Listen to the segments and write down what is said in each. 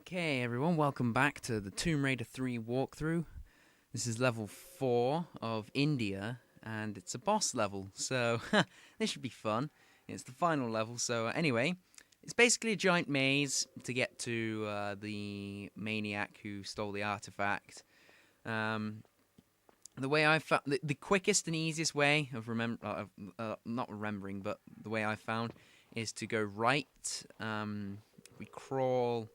Okay, everyone, welcome back to the Tomb Raider 3 walkthrough. This is level 4 of India, and it's a boss level, so this should be fun. It's the final level, so anyway, it's basically a giant maze to get to the maniac who stole the artifact. The way I found the quickest and easiest way of not remembering, but the way I found is to go right. We crawl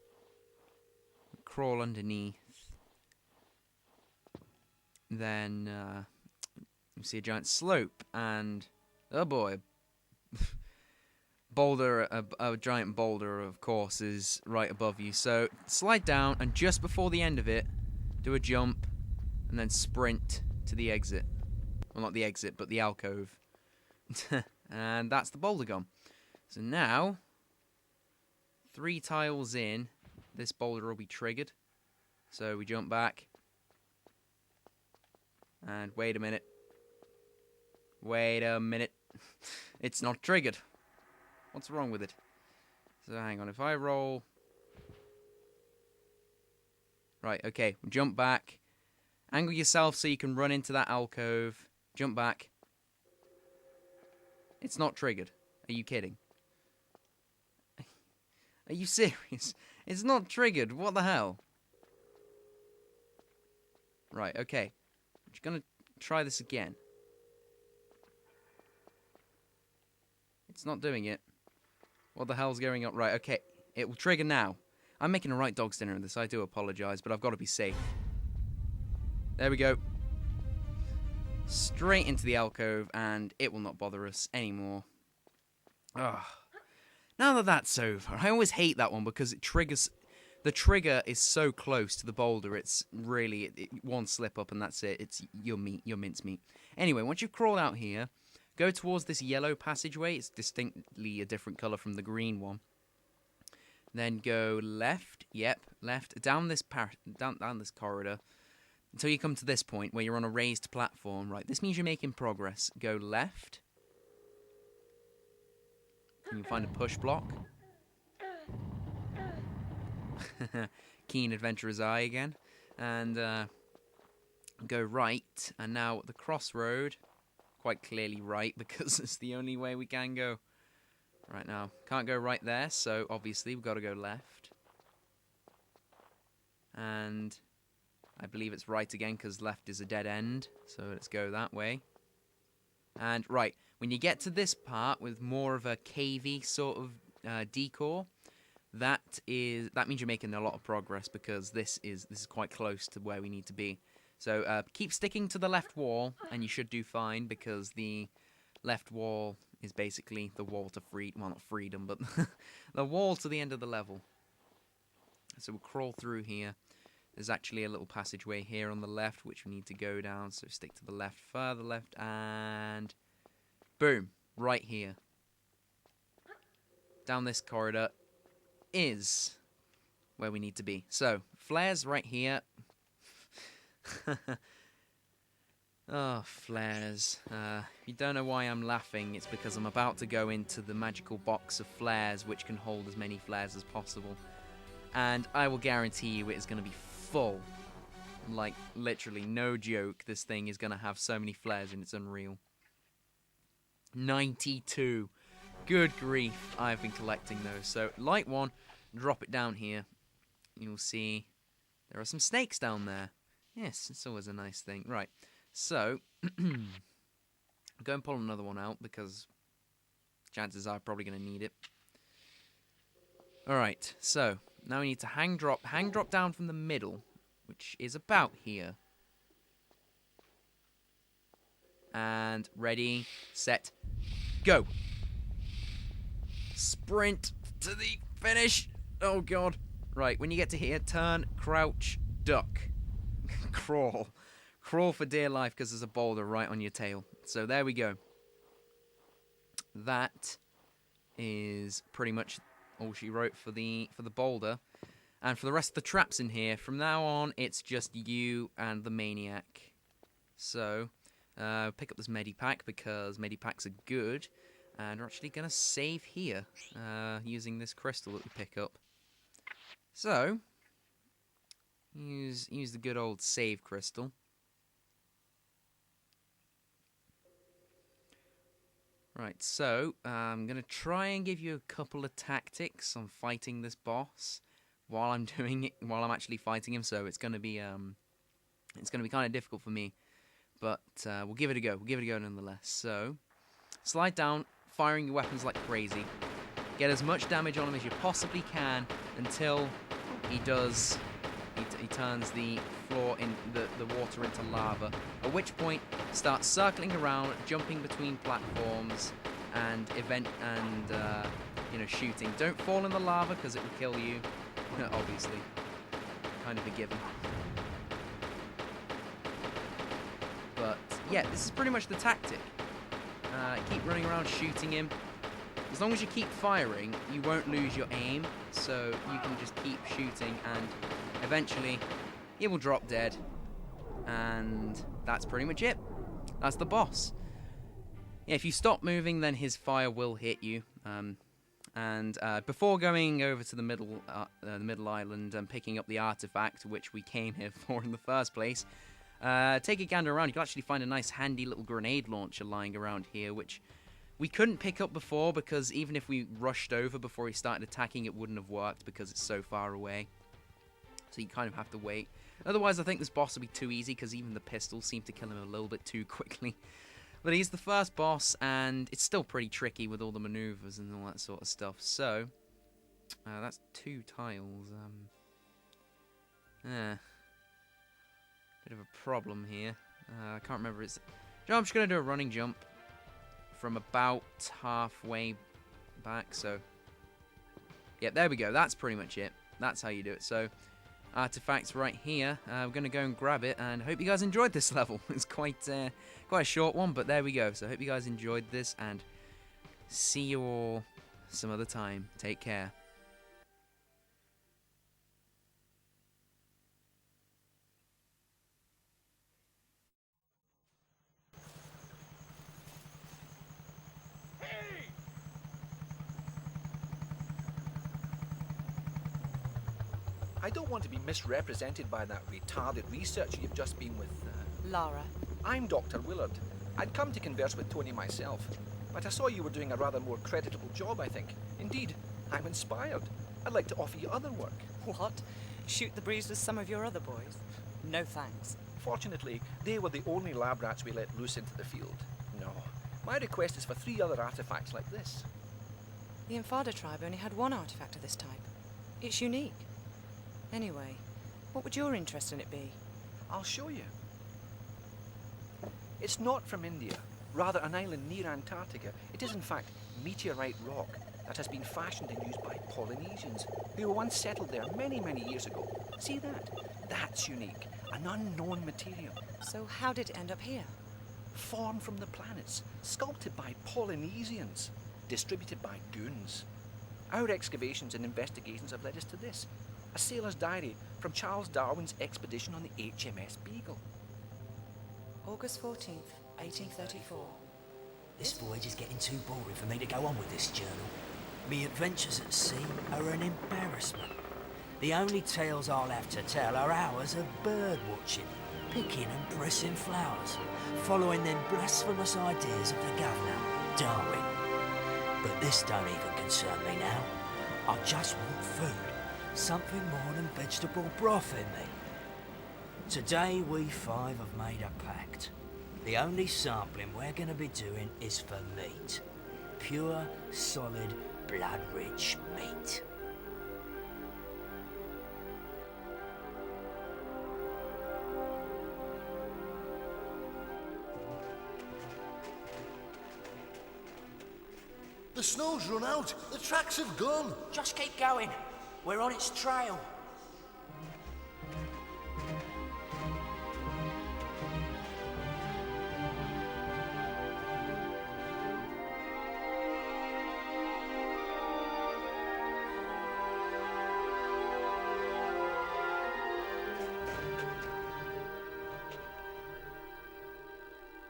underneath. Then you see a giant slope, and oh boy, a giant boulder, of course, is right above you. So slide down, and just before the end of it, do a jump, and then sprint to the exit. Well, not the exit, but the alcove. And that's the boulder gone. So now, 3 tiles in, this boulder will be triggered. So we jump back. And wait a minute. Wait a minute. It's not triggered. What's wrong with it? So hang on, if I roll... Right, okay, jump back. Angle yourself so you can run into that alcove. Jump back. It's not triggered. Are you kidding? Are you serious? It's not triggered. What the hell? Right, okay. I'm just gonna try this again. It's not doing it. What the hell's going on? Right, okay. It will trigger now. I'm making a right dog's dinner of this. I do apologize, but I've got to be safe. There we go. Straight into the alcove, and it will not bother us anymore. Ugh. Now that that's over, I always hate that one because it triggers... The trigger is so close to the boulder, it's really... one slip up and that's it. It's your meat, your mincemeat. Anyway, once you've crawled out here, go towards this yellow passageway. It's distinctly a different colour from the green one. Then go left. Yep, left. Down this down this corridor until you come to this point where you're on a raised platform. Right, this means you're making progress. Go left. And you find a push block. Keen adventurer's eye again. And go right. And now at the crossroad, quite clearly right because it's the only way we can go. Right now, can't go right there, so obviously we've got to go left. And I believe it's right again because left is a dead end. So let's go that way. And right, when you get to this part with more of a cavey sort of decor, that means you're making a lot of progress because this is quite close to where we need to be. So keep sticking to the left wall, and you should do fine because the left wall is basically the wall to freedom. Well, not freedom, but the wall to the end of the level. So we'll crawl through here. There's actually a little passageway here on the left, which we need to go down. So stick to the left, further left, and boom, right here. Down this corridor is where we need to be. So, flares right here. Oh, flares. If you don't know why I'm laughing, it's because I'm about to go into the magical box of flares, which can hold as many flares as possible. And I will guarantee you it is going to be full. Like, literally, no joke, this thing is going to have so many flares and it's unreal. 92. Good grief, I've been collecting those. So, light one, drop it down here. You'll see there are some snakes down there. Yes, it's always a nice thing. Right, so, go and pull another one out because chances are I'm probably going to need it. Alright, so, now we need to hang drop down from the middle, which is about here. And ready, set, go. Sprint to the finish. Oh god. Right, when you get to here, turn, crouch, duck. Crawl. Crawl for dear life because there's a boulder right on your tail. So there we go. That is pretty much all she wrote for the boulder. And for the rest of the traps in here, from now on, it's just you and the maniac. So, pick up this medipack because medipacks are good. And we're actually going to save here using this crystal that we pick up. So, use the good old save crystal. Right, so I'm gonna try and give you a couple of tactics on fighting this boss while I'm doing it, while I'm actually fighting him. So it's gonna be kind of difficult for me, but we'll give it a go. We'll give it a go nonetheless. So slide down, firing your weapons like crazy. Get as much damage on him as you possibly can until he does. He turns the floor in the water into lava. At which point, start circling around, jumping between platforms, and shooting. Don't fall in the lava because it will kill you. Obviously, kind of a given. But yeah, this is pretty much the tactic. Keep running around, shooting him. As long as you keep firing, you won't lose your aim, so you can just keep shooting, and eventually he will drop dead. And that's pretty much it. That's the boss. Yeah, if you stop moving, then his fire will hit you. Before going over to the middle island and picking up the artifact, which we came here for in the first place, take a gander around. You can actually find a nice handy little grenade launcher lying around here, which we couldn't pick up before because even if we rushed over before he started attacking, it wouldn't have worked because it's so far away. So you kind of have to wait. Otherwise, I think this boss will be too easy because even the pistols seem to kill him a little bit too quickly. But he's the first boss, and it's still pretty tricky with all the maneuvers and all that sort of stuff. So, that's 2 tiles. Bit of a problem here. I can't remember. I'm just going to do a running jump from about halfway back. So, yeah, there we go. That's pretty much it. That's how you do it. So, artifacts right here. We're going to go and grab it, and hope you guys enjoyed this level. It's quite a short one, but there we go. So, I hope you guys enjoyed this, and see you all some other time. Take care. I don't want to be misrepresented by that retarded researcher you've just been with. Lara. I'm Dr. Willard. I'd come to converse with Tony myself, but I saw you were doing a rather more creditable job, I think. Indeed, I'm inspired. I'd like to offer you other work. What? Shoot the breeze with some of your other boys? No thanks. Fortunately, they were the only lab rats we let loose into the field. No. My request is for 3 other artifacts like this. The Infada tribe only had 1 artifact of this type. It's unique. Anyway, what would your interest in it be? I'll show you. It's not from India, rather an island near Antarctica. It is in fact meteorite rock that has been fashioned and used by Polynesians who were once settled there many, many years ago. See that? That's unique. An unknown material. So how did it end up here? Formed from the planets, sculpted by Polynesians, distributed by goons. Our excavations and investigations have led us to this. A sailor's diary from Charles Darwin's expedition on the HMS Beagle. August 14th, 1834. This voyage is getting too boring for me to go on with this journal. Me adventures at sea are an embarrassment. The only tales I'll have to tell are hours of bird watching, picking and pressing flowers, following them blasphemous ideas of the governor, Darwin. But this don't even concern me now. I just want food. Something more than vegetable broth in me. Today we 5 have made a pact. The only sampling we're going to be doing is for meat. Pure, solid, blood-rich meat. The snow's run out. The tracks have gone. Just keep going. We're on its trail.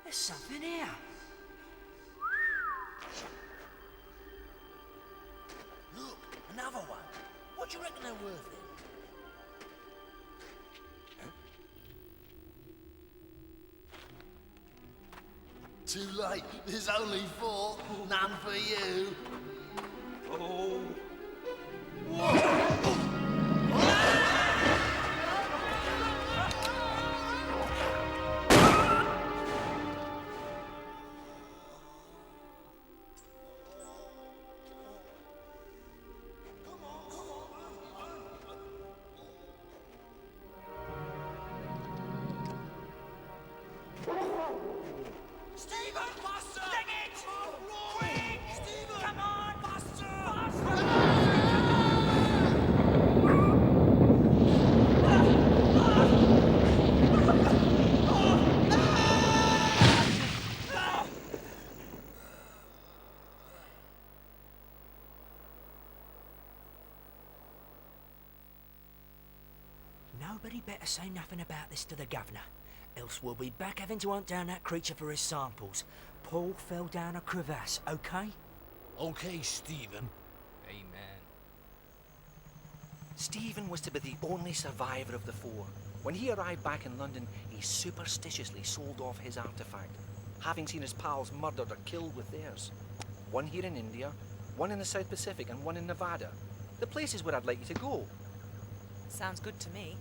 There's something here. Look, another one. What do you reckon they're worth then? too late. There's only 4. None for you. Oh. Stephen! Faster! Dang it! Quick! Stephen! Come on! Faster! Nobody better say nothing about this to the governor, else we'll be back having to hunt down that creature for his samples. Paul fell down a crevasse, okay? Okay, Stephen. Amen. Stephen was to be the only survivor of the 4. When he arrived back in London, he superstitiously sold off his artifact, having seen his pals murdered or killed with theirs. One here in India, one in the South Pacific, and one in Nevada. The places where I'd like you to go. Sounds good to me.